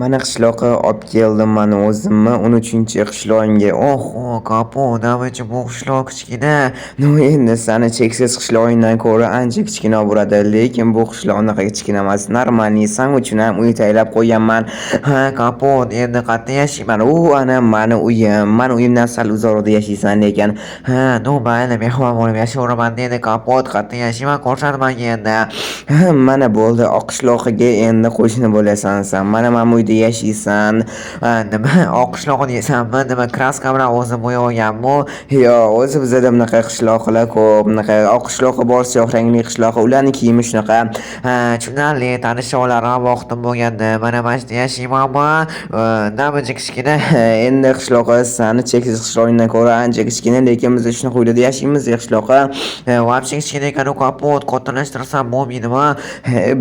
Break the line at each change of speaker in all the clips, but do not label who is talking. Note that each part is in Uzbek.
Mana qishloqqa olib keldim mana o'zimni 13-qishlog'imga. Oho, kapo, navbatchi bu qishloq kichkina. Endi sani cheksiz qishlog'ingdan ko'ra ancha kichkina bo'ladi, lekin bu qishloq unaqa kichkina emas. Normalniy san uchun ham uy tayyorlab qo'yganman. Ha, kapo, endi qayerda yashayman? Ana mani uyim. Mani uyimdan sal uzoqda yashaysan lekin. Ha, mayli, mehmon bo'lib yashayveraman dedi Kapot. Qayerda yashayman ko'rsatmagin endi. Mana bo'ldi, Oqishloqiga endi qo'shni bo'lasan san. Mana uyda yashaysan. Nima Oqishloq deysanmi? Nima kraska bilan o'zi bo'yab olganmi? Yo'q, o'zi bizada bunaqa qishloqlar ko'p. Bunaqa Oqishloqqa borsa rangli qishloq, ularning kiyimi shunaqa. Tushunarli, tanishuvlarim vaqtim bo'lganda mana mana yerda yashaymanmi? Namachi kichkina. Endi qishloqqa sani cheksiz qishlog'ingdan ko'ra ancha kichkina, lekin biz shunaqa uylarda yashaymiz qishloqqa. Вообще kichkina ekan, kapot kattalashtirsam bo'lmaydimi?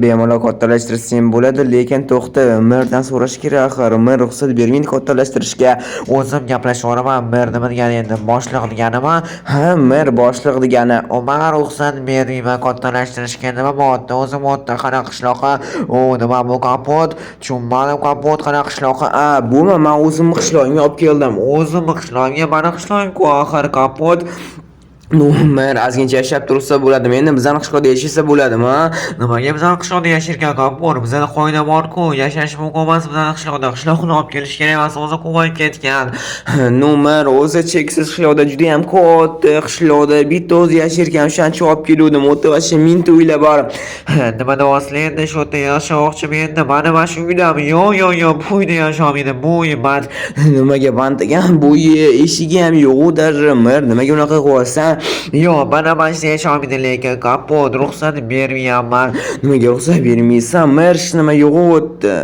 Bemalol kattalashtirsam bo'ladi, lekin to'xta, merdan so'rash kerak. Axir mer ruxsat bermaydi kattalashtirishga. O'zim gaplashaveraman. Mer nima degani endi? Boshliq deganimi? Ha, mer boshliq degani. Menga ruxsat bermayman kattalashtirishga. Nima bo'pti? O'zim o'tda qanaqa qishloqqa? Nima bu kapot? Tushunmadim, kapot qanaqa qishloqqa? Bumi men o'zimni qishlog'imga olib keldim. O'zimni qishlog'imga, mani qishlog'im-ku axir kapot. Men ozgincha yashab tursa bo'ladimi? Endi bizani qishloqda yashasa bo'ladimi? Nimaga bizani qishloqda yashirkan kapor? Bizada qoida bor-ku, yashash mumkin emas bizani qishloqda. Qishloqni olib kelish kerak emas, o'zi quvayib ketgan. Men o'zi cheksiz qishloqda juda ham katta qishloqda bitta o'zi yashirkan, o'shancha olib keluvdim. O'ta va mingta uylar bor. Nima deyapsizlar endi shu yerda yashamoqchiman endi. Mana shu uydami? Yo'q, bu uyda yashamaydi. Bu uy band. Nimaga band ekan? Bu uy eshigi ham yo'q, darri. Nimaga unaqa qilyapsan? Yo'q, mana yerda yashamaydi, lekin kapot ruxsat bermayapman. Nimaga ruxsat bermaysan? Mer nima yo'g'otdi?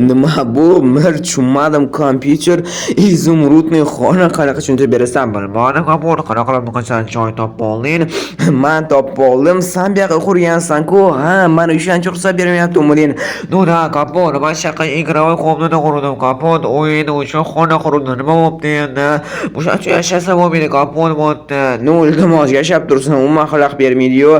Nima bu? Mer tushunmadim. Kompyuter izumrudniy xona qanaqa tushuntirib berasan? Bilmadim, kapot qanaqa qilib qachon joy topib olding? Men topib oldim. Sen bu yoqqa qurgansan-ku. Ha, mana o'shancha ruxsat bermayaptimi men? No'da, kapot, men shaqa игровой комната qurdim, kapot. O'yin uchun xona qurdim. Nima bo'pti endi? O'shancha yashasa bo'lmaydi, kapot bo'pti. Iltimos yashab tursin, umuman xalaq bermaydi-yu.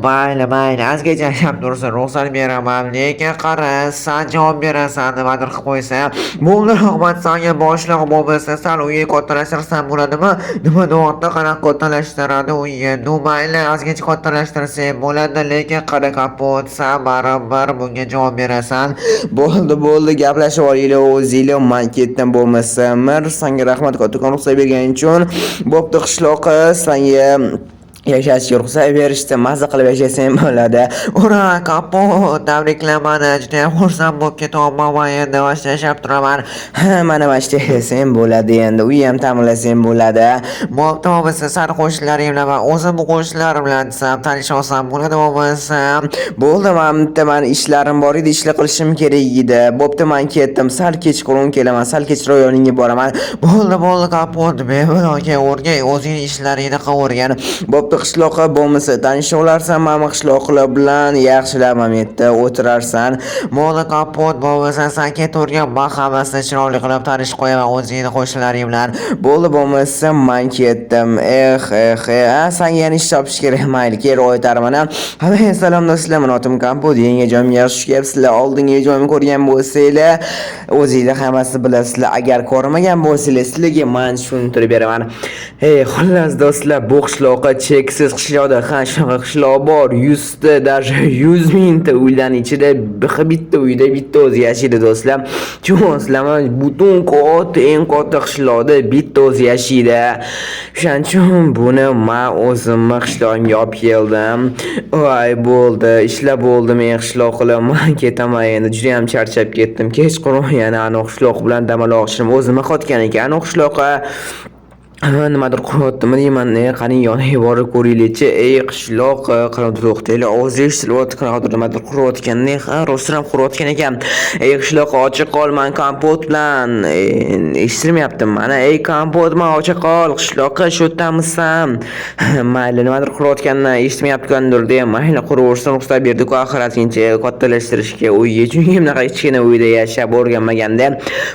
Mayli, ozgacha yashab tursin, ruxsat beraman. Lekin qara, sen javob berasan, nimadir qilib qo'ysa. Bo'ldi, rahmat senga boshliq bo'lmasa, sen uyga kattalashtirsan bo'ladimi? Nima deyapti, qanaqa kattalashtiradi uyga? Mayli, ozgacha kattalashtirsa bo'ladi, lekin qara kapot, sen baribir bunga javob berasan. Bo'ldi, gaplashib olaylik o'zinglar, men ketdim bo'lmasa. Mer senga rahmat, kattakon ruxsat berganing uchun. Bo'pti, qishloqqa senga yashashga ruxsat berishdi, maza qilib yashasang bo'ladi. Ura, kapot, tabriklayman. Juda ham xursand bo'lib ketyapman va endi yashab turaman. Mana yerda yashasang bo'ladi endi, uy ham ta'minlasang bo'ladi. Bo'pti, bo'lmasa sani qo'shnilaring bilan va o'zim bu qo'shnilarim bilan desam tanishsam bo'ladi bo'lmasa. Bo'ldi, men ishlarim bor edi, ishlar qilishim kerak edi. Bo'pti, men ketdim. Sal kechqurun kelaman, sal kechroq yoningga boraman. Bo'ldi, kapot, bemalol o'rgay, o'zing ishlaringni qilavergan. Bo'pti, qishloqqa bo'lmasa tanishuvlarsan, mana qishloqlar bilan yaxshilab yerda o'tirarsan. Bo'ldi, kapot, bo'lmasa sen ketavergan, men hammasini chiroyli qilib tanishib qo'yaman o'zingni qo'shnilaring bilan. Bo'ldi, bo'lmasa men ketdim. Senga yana ish topish kerak. Mayli, kerak aytarman. Salom do'stlar, men otim Kapot. Yangi joyimga yaxshi kelibsizlar. Oldingi joyimni ko'rgan bo'lsanglar, o'zingizlar hammasini bilasizlar. Agar ko'rmagan bo'lsanglar, sizlarga men tushuntirib beraman. Xullas do'stlar, bu qishloqqa cheksiz qishloqda shunaqa qishloq bor. 100 ta, даже 100 mingta uylarning ichida bitta uyda bitta o'zi yashaydi do'stlar. Tushunasizlarmi? Butun eng katta qishloqda bitta o'zi yashaydi. Shuning uchun buni men o'zimni qishlog'imga olib keldim. Voy, bo'ldi, ishlab bo'ldi, men qishloq qilaman, ketaman endi. Juda ham charchab ketdim. Kechqurun yana aniq qishloq bilan dam olishim o'zimga qotgan ekan. Aniq qishloqqa nimadir quryaptimi deyman, qani yoniga borib ko'raylikchi. Qishloq qarab to'xtaylik, ovoz eshitilyapti, qanaqadir nimadir quryaptgandek, rostdan quryaptgan ekan. Qishloq ochiq qol, men Kapot bilan eshitilmayapti. Mana Kapot, men ochiq qol, qishloqqa shu yerdamisan? Mayli, nimadir quryaptganini eshitmayaptgandir deya, mayli quraversin, ruxsat berdi-ku oxiratgacha kattalashtirishga uyga. Chunki bunaqa kichkina uyda yashab o'rganmaganda,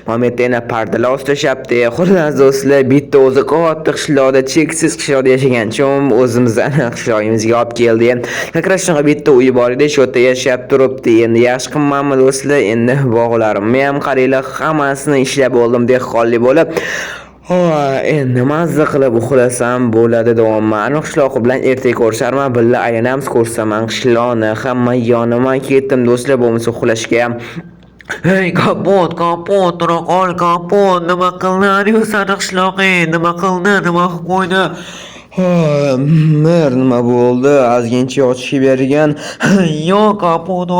Mametta yana pardalar ostashyapti. Xullas do'stlar, bitta o'zi katta qishloqda cheksiz qishloqda yashagan chum o'zimizdan qishlog'imizga olib keldi. Kakrashnaqa bitta uyi bor edi, shu yerda yashab turibdi. Endi yaxshi qilmanmi do'stlar, endi bog'larimni ham qaranglar, hammasini ishlab oldim dehqonlik bo'lib. Endi mazza qilib uxlasam bo'ladi davomman. Aniq qishloq bilan ertaga ko'risharman, billa aylanamiz, ko'rsaman qishloqni, hamma yoniman ketdim do'stlar, bo'lmasa uxlashga ham. Hey kapot, tura qol, kapot, nima qildi? Yusari qishloqi, nima qildi, nima qilib qo'ydi? Mer nima bo'ldi? Ozgincha yotishib bergan. Yo'q, kapot,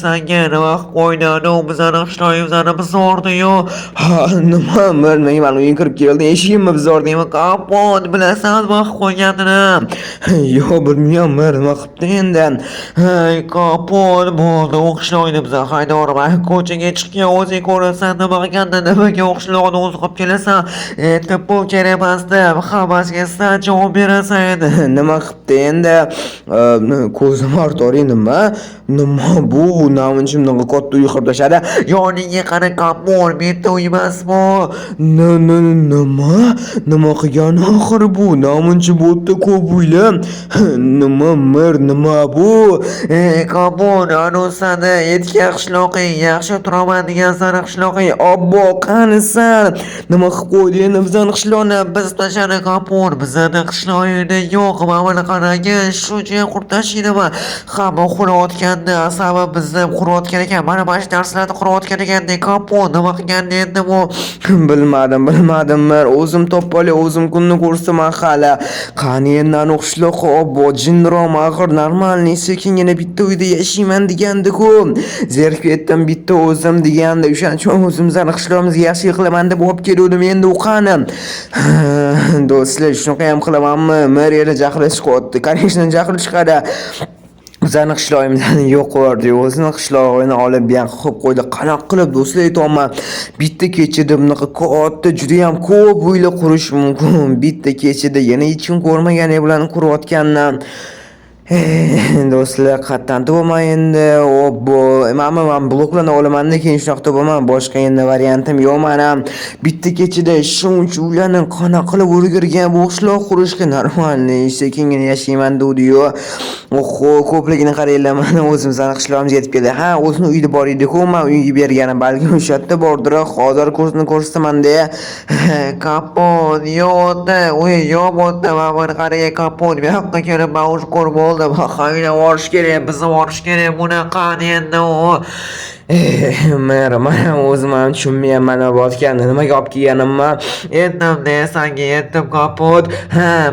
senga nima qilib qo'ydi? Bizani qishloqimizni buzordi-yu. Nima mer, men uyga kirib keldim, eshigimni buzordingmi? Kapot, bilasan nima qilib qo'yganini? Yo'q, bilmayman mer, nima qilibdi endi? Hey kapot, bo'ldi, u qishloqni bizga haydorman. Ko'chaga chiqgan o'zing ko'rasan, nima qilganda, nimaga u qishloqni o'zi qilib kelasan? E'tibor kerak emasdi, hammasiga sen javob berasan edi. Nima qilibdi endi? Ko'zim artoring nima? Nima bu? Namunchimdan katta uy qurib tashladi. Yoningga qara kapot, bitta uy emasmi? Nima? Nima qilgan oxir bu? Namunchi bo'tda ko'p uylar. Nima mer, nima bu? Kapot, anosani etgan qishloqing, yaxshi turaman degan sana qishloqing. Obbo, qanisan? Nima qilib qo'ydi endi bizani qishloqni? Biz tashladi kapot, bizani qishloqda yo'q, mana qaragin, shuncha qurtashdimi? Hamma uxlayotganda, asabi bizni qurayotgan ekan, mana shu darslarni qurayotgan ekan, kapot, nima qilgandi endi bu? Bilmadim mer, o'zim toppali, o'zim kunni ko'rsaman hali. Qani endi aniq qishloqqa obbo, jinrom axir normalniy sekingina bitta uyda yashayman degandi-ku. Zerikib ketdim bitta o'zim degandi. O'shaning uchun o'zimizdan qishloqimizga yaxshi qilaman deb olib keldim endi u qani. Do'stlar, shunaqa ham qilamanmi? Mer yana jahli chiqyapti. Конечно, jahli chiqadi. Bizani qishlog'imizdan yo'q qo'yardi, o'zini qishlog'ini olib buyoq qo'yib qo'ydi. Qanaqa qilib do'stlar aytayapman, bitta kechada bunaqa katta juda ham ko'p uylar qurish mumkin. Bitta kechada yana hech kim ko'rmagan bularni qurayotgandan. Do'stlar, qattan to'g'ma endi obbo, men bloklarni olaman-da, keyin shunaqa to'g'man, boshqa endi variantim yo'q mana. Bitta kechada shuncha uylarni qanaqa qilib o'rgirgan bu qishloq qurishga normalniy sekingina yashayman dedi-yu. Oho, ko'pligini qaranglar, mana o'zimizning qishlog'imizga yetib keldi. Ha, o'zini uyida bor edi-ku, men uyga berganim, balki o'sha yerda bordir, hozir ko'rsini ko'rsaman-da. Kapot, yo'qda, yo'q bo'ldi, mana qarang, kapot, bu yoqqa kelib, men o'sha ko'rib oldim. Hayna vorish kerak, bizni vorish kerak, bunaqa endi u. Mana o'zim ham tushunmayman nima bo'layotganini, nimaga olib kelganimni. Aytdim-da, senga aytdim kapot.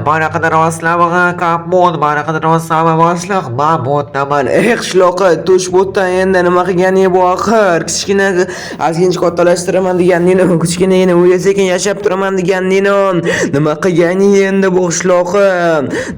Bunaqada rostlarmi kapot, bunaqada rostlarmi boshliq? Men bo'taman. Qishloqqa to'sh bo'tdan endi nima qilganing bu axir? Kichkina ozgincha kattalashtiraman deganingni, kichkinagina uyda sekin yashab turaman deganingni. Nima qilganing endi bu qishloqqa?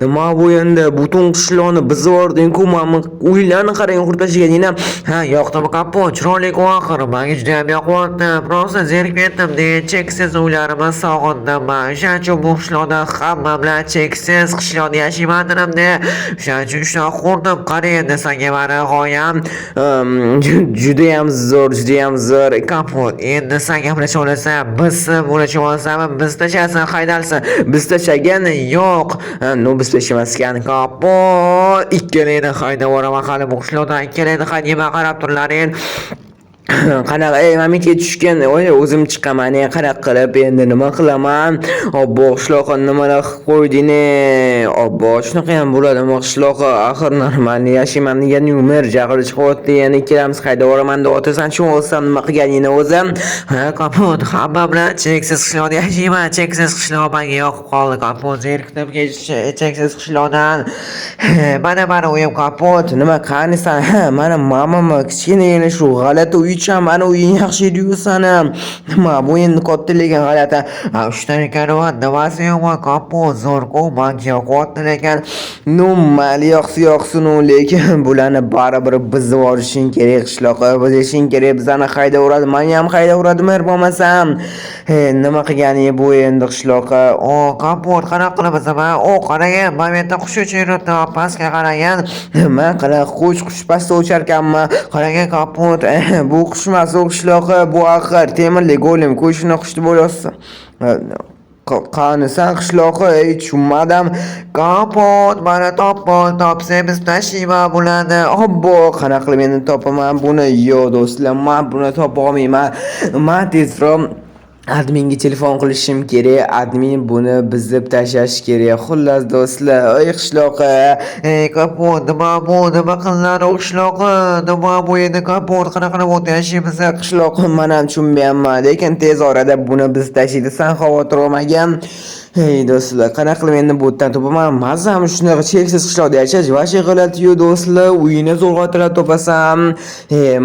Nima bu endi? Butun qishloqni bizib yording-ku, men uylarni qarang qurtashganingni. Ha, yoqdimi kapot? Chiroyli oxir, menga juda ham yoqyapti. Prosta zerikib ketdim-da, cheksiz uylarimni sog'indim. O'shaning uchun bu qishloqda hamma bilan cheksiz qishloqda yashayman dedim-da. O'shaning uchun shunaqa qurdim. Qarang endi senga meni g'oyam juda ham zo'r kapot. Endi sen gaplasha olasan, biz bo'lacha olsam, biz tashasan, haydalsan. Biz tashagan yo'q. Biz tashamaskan kapot. Ikkalangni haydab boraman hali bu qishloqdan, ikkalangni haydayman, qarab turlaring. Qanaqa mamika tushgan, o'zim chiqaman, qanaqa qilib endi nima qilaman? Obbo, qishloqqa nimalar qilib qo'yding-e? Obbo, shunaqa ham bo'ladimi qishloqqa? Axir normalniy yashayman degan umr jahli chiqyapti, yana ikkalamiz haydab boraman deb o'tirsan, shu olsam nima qilganingni o'zim? Kapot, hamma bilan cheksiz qishloqda yashayman, cheksiz qishloq menga yoqib qoldi kapot, zerikdim cheksiz qishloqdan. Mana uyim kapot, nima qanisan? Mana mamama kichkinagina shu g'alati uycha, mana uying yaxshi edi-yu Nima bu endi katta lekin g'alati. Shundan ekan, nimasi yo'q kapot, zo'r-ku, menga yoqyapti lekin. Mayli yoqsin, lekin bularni baribir bizib olishing kerak, qishloqqa bizishing kerak, bizani haydab uradi, meni ham haydab uradimi bo'lmasam. Nima qilganing bu endi qishloqqa? Kapot, qanaqa qilib bizaman? Qarang, men yerda qush uchiribdi, pastga qaragan. Nima qilib qush pastda ucharkanmi? Qarang kapot, bu qush emas, u qishloqqa, bu axir temirlik go'lim, qo'shini qushni bo'lyapsan. Qanisan qishloqi, ey tushunmadim. Kapot, mana topsa biz tashiba bo'ladi. Obbo, qanaqa qilib endi topaman buni? Yo do'stlar, men buni topa olmayman. Men tezroq adminga telefon qilishim kerak. Admin buni buzib tashlash kerak. Xullas do'stlar, ey qishloqi, ey kapot, nima qilinadi qishloqi? Nima bu endi kapot qanaqa qilib o'tashimiz qishloqi? Men ham tushunmayapman, lekin tez orada buni biz tashlaydi. Sen xavotir olmagin. Hey do'stlar, qanaqa qilib endi bu yerdan topaman? Mazam shunaqa cheksiz qishloqda yashash vashi g'alati-yu do'stlar. Uyini zo'rg'otilab topasam,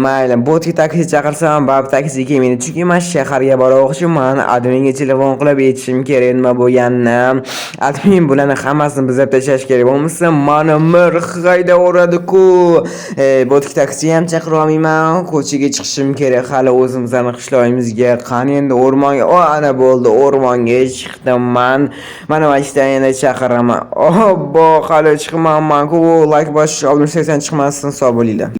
mayli, botga taksi chaqirsam, baribir taksi kelmaydi. Chunki men shaharga bormoqchiman. Adminga telefon qilib aytishim kerak nima bo'lganini. Admin bularni hammasini bizab tashlash kerak bo'lmasa, meni mir haydaveradi-ku. Botga taksi ham chaqira olmayman. Ko'chaga chiqishim kerak. Hali o'zimizning qishlog'imizga, qani endi o'rmonga, ana bo'ldi, o'rmonga chiqdim men. Mana ishdan yana chaqiraman. Obbo, hali chiqmanman-ku. Like bosish 60-80 chiqmasin, sog' bo'linglar.